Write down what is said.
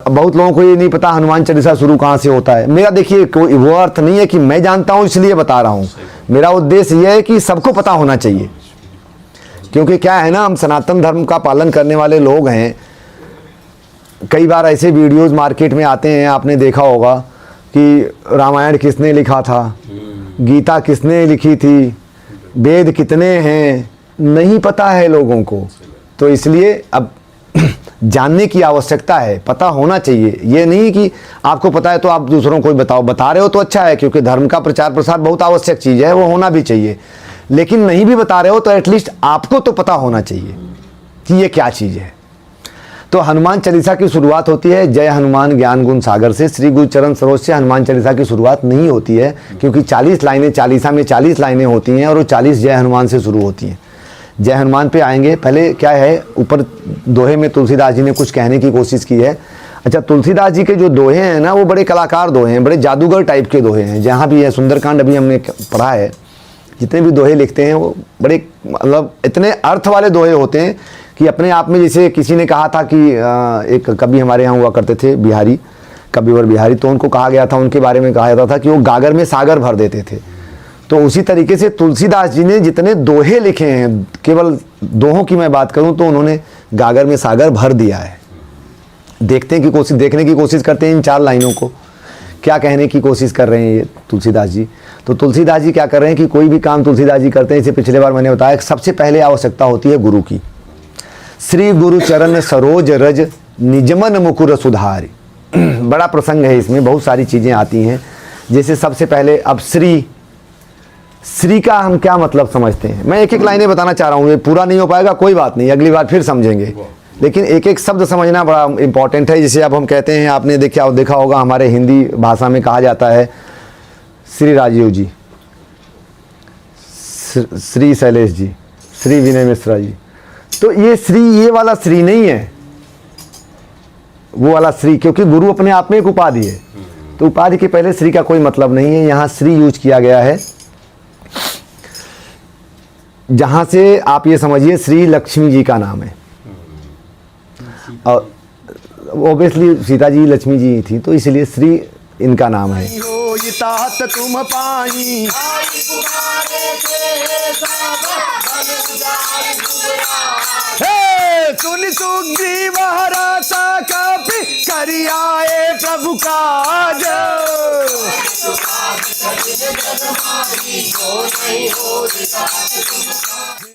बहुत लोगों को ये नहीं पता हनुमान चालीसा शुरू कहाँ से होता है। मेरा देखिए कोई वो अर्थ नहीं है कि मैं जानता हूँ इसलिए बता रहा हूँ, मेरा उद्देश्य यह है कि सबको पता होना चाहिए। क्योंकि क्या है ना, हम सनातन धर्म का पालन करने वाले लोग हैं। कई बार ऐसे वीडियोस मार्केट में आते हैं, आपने देखा होगा कि रामायण किसने लिखा था, गीता किसने लिखी थी, वेद कितने हैं, नहीं पता है लोगों को। तो इसलिए अब जानने की आवश्यकता है, पता होना चाहिए। ये नहीं कि आपको पता है तो आप दूसरों को बताओ, बता रहे हो तो अच्छा है, क्योंकि धर्म का प्रचार प्रसार बहुत आवश्यक चीज़ है, वो होना भी चाहिए। लेकिन नहीं भी बता रहे हो तो एटलीस्ट आपको तो पता होना चाहिए कि ये क्या चीज़ है। तो हनुमान चालीसा की शुरुआत होती है जय हनुमान ज्ञान गुण सागर से। श्री गुरु चरण सरोज से हनुमान चालीसा की शुरुआत नहीं होती है, क्योंकि 40 लाइनें, चालीसा में 40 लाइनें होती हैं और वो 40 जय हनुमान से शुरू होती हैं। जय हनुमान पे आएंगे। पहले क्या है, ऊपर दोहे में तुलसीदास जी ने कुछ कहने की कोशिश की है। अच्छा, तुलसीदास जी के जो दोहे हैं ना, वो बड़े कलाकार दोहे हैं, बड़े जादूगर टाइप के दोहे हैं। जहाँ भी है सुंदरकांड अभी हमने पढ़ा है, जितने भी दोहे लिखते हैं वो बड़े मतलब इतने अर्थ वाले दोहे होते हैं कि अपने आप में, जैसे किसी ने कहा था कि एक कवि हमारे यहाँ हुआ करते थे बिहारी, कविवर बिहारी, तो उनको कहा गया था, उनके बारे में कहा जाता था कि वो गागर में सागर भर देते थे। तो उसी तरीके से तुलसीदास जी ने जितने दोहे लिखे हैं, केवल दोहों की मैं बात करूं तो उन्होंने गागर में सागर भर दिया है। देखने की कोशिश करते हैं इन 4 लाइनों को, क्या कहने की कोशिश कर रहे हैं ये तुलसीदास जी। तो तुलसीदास जी क्या कर रहे हैं कि कोई भी काम तुलसीदास जी करते हैं, इसे पिछले बार मैंने बताया, सबसे पहले आवश्यकता होती है गुरु की। श्री गुरु चरण सरोज रज निजमन मुकुर सुधारी। बड़ा प्रसंग है इसमें, बहुत सारी चीज़ें आती हैं। जैसे सबसे पहले अब श्री का हम क्या मतलब समझते हैं, मैं एक एक लाइनें बताना चाह रहा हूँ। ये पूरा नहीं हो पाएगा, कोई बात नहीं, अगली बार फिर समझेंगे, लेकिन एक एक शब्द समझना बड़ा इंपॉर्टेंट है। जैसे अब हम कहते हैं, आपने देखा होगा हमारे हिंदी भाषा में कहा जाता है श्री राजीव जी, श्री शैलेश जी, श्री विनय मिश्रा जी। तो ये श्री, ये वाला श्री नहीं है, वो वाला श्री, क्योंकि गुरु अपने आप में एक उपाधि है। तो उपाधि के पहले श्री का कोई मतलब नहीं है, यहाँ श्री यूज किया गया है। जहाँ से आप ये समझिए श्री लक्ष्मी जी का नाम है, और ओबियसली सीता जी लक्ष्मी जी थी, तो इसलिए श्री इनका नाम है। तुम पाई सुन सुग्रीव हरा कपि करियाए प्रभु काज।